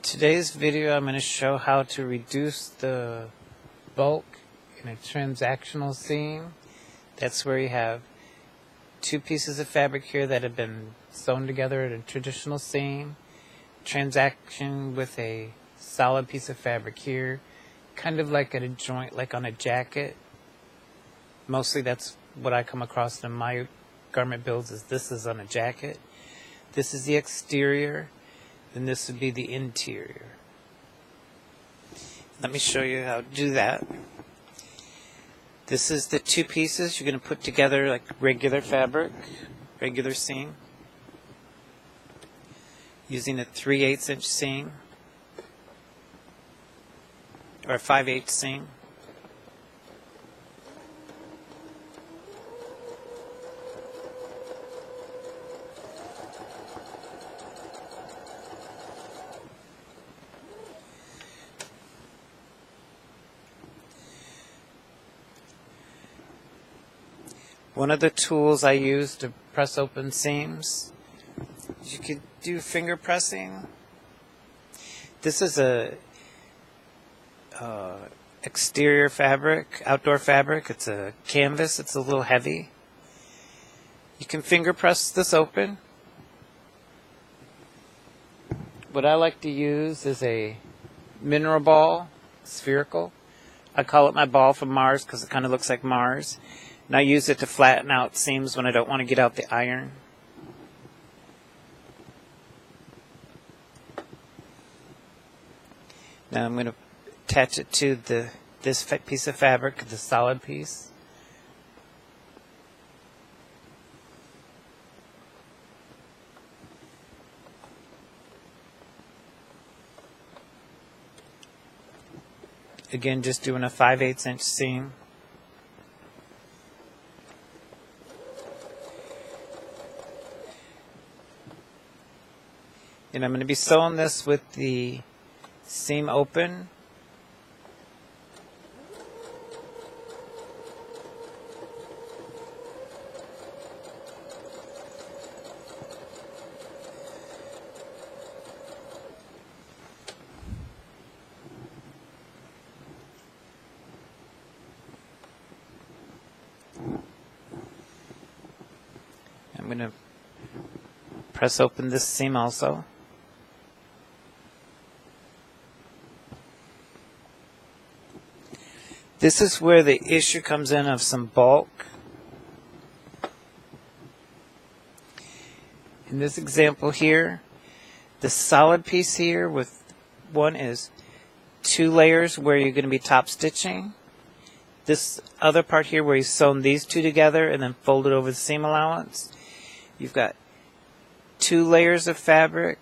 Today's video I'm going to show how to reduce the bulk in a transactional seam. That's where you have two pieces of fabric here that have been sewn together in a traditional seam. Transaction with a solid piece of fabric here, kind of like at a joint, like on a jacket. Mostly that's what I come across in my garment builds, is this is on a jacket. This is the exterior, and this would be the interior. Let me show you how to do that. This is the two pieces you're going to put together like regular fabric, regular seam, using a 3/8 inch seam or a 5/8 seam. One of the tools I use to press open seams, you could do finger pressing. This is a exterior fabric, outdoor fabric. It's a canvas. It's a little heavy. You can finger press this open. What I like to use is a mineral ball, spherical. I call it my ball from Mars because it kind of looks like Mars. And I use it to flatten out seams when I don't want to get out the iron. Now I'm going to attach it to this piece of fabric, the solid piece. Again, just doing a 5/8 inch seam. And I'm going to be sewing this with the seam open. I'm going to press open this seam also. This is where the issue comes in of some bulk. In this example here, the solid piece here with one is 2 layers where you're going to be top stitching. This other part here where you've sewn these two together and then folded over the seam allowance, you've got 2 layers of fabric,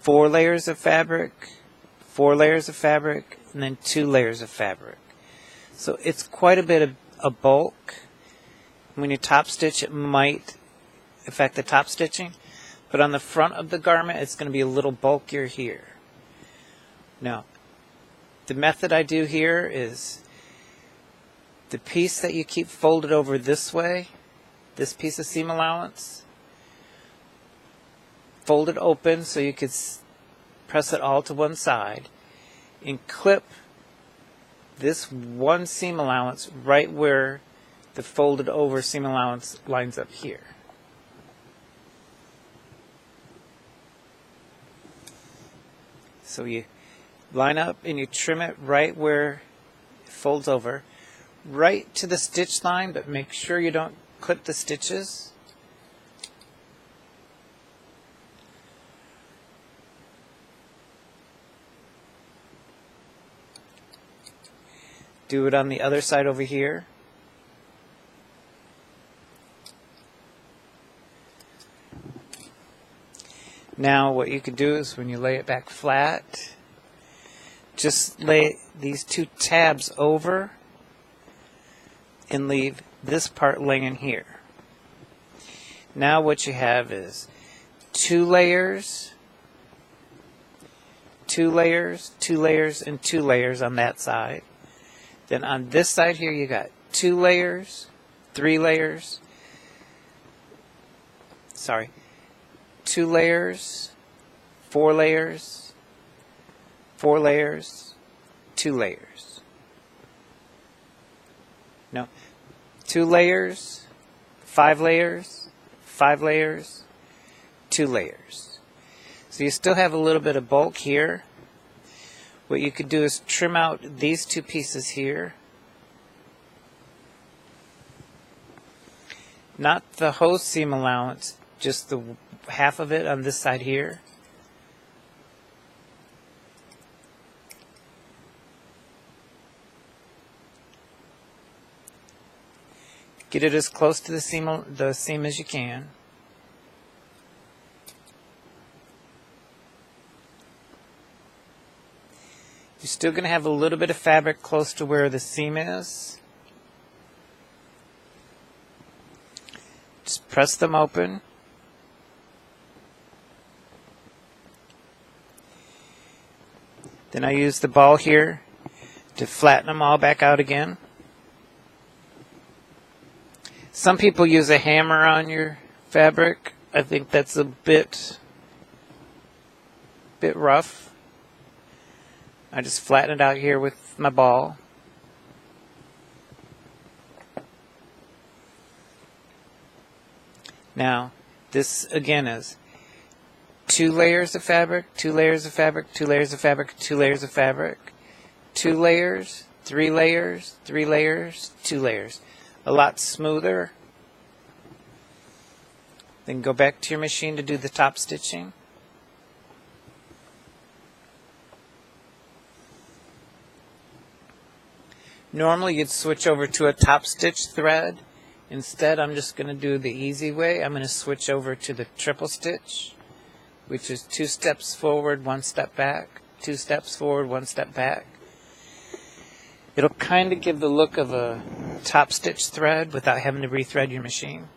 4 layers of fabric, 4 layers of fabric, and then 2 layers of fabric. So it's quite a bit of a bulk. When you top stitch, it might affect the top stitching, but on the front of the garment, it's going to be a little bulkier here. Now, the method I do here is the piece that you keep folded over this way, this piece of seam allowance, fold it open so you could press it all to one side and clip this one seam allowance right where the folded over seam allowance lines up here. So you line up and you trim it right where it folds over, right to the stitch line, but make sure you don't clip the stitches. Do it on the other side over here. Now what you can do is when you lay it back flat, just lay these 2 tabs over and leave this part laying here. Now what you have is 2 layers, 2 layers, 2 layers, and 2 layers on that side. Then on this side here, you got 2 layers, 3 layers, 2 layers, 4 layers, 4 layers, 2 layers. No, 2 layers, 5 layers, 5 layers, 2 layers. So you still have a little bit of bulk here. What you could do is trim out these 2 pieces here. Not the whole seam allowance, just the half of it on this side here. Get it as close to the seam as you can. You're still going to have a little bit of fabric close to where the seam is. Just press them open. Then I use the ball here to flatten them all back out again. Some people use a hammer on your fabric. I think that's a bit rough. I just flatten it out here with my ball. Now, this again is 2 layers of fabric, 2 layers of fabric, 2 layers of fabric, 2 layers of fabric, 2 layers, 3 layers, 3 layers, 2 layers. A lot smoother. Then go back to your machine to do the top stitching. Normally you'd switch over to a top stitch thread. Instead, I'm just going to do the easy way. I'm going to switch over to the triple stitch, which is 2 steps forward, 1 step back, 2 steps forward, 1 step back. It'll kind of give the look of a top stitch thread without having to rethread your machine.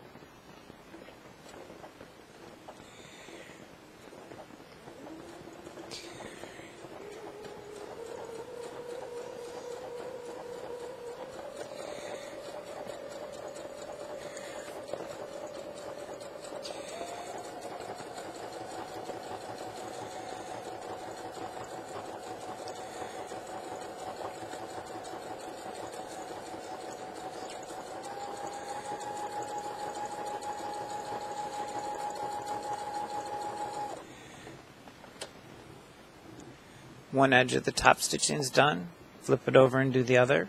One edge of the top stitching is done. Flip it over and do the other.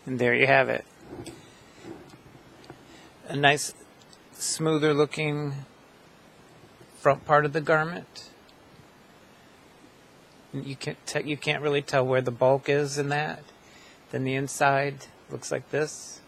And there you have it. A nice, smoother looking front part of the garment. You can't really tell where the bulk is in that. Then the inside looks like this.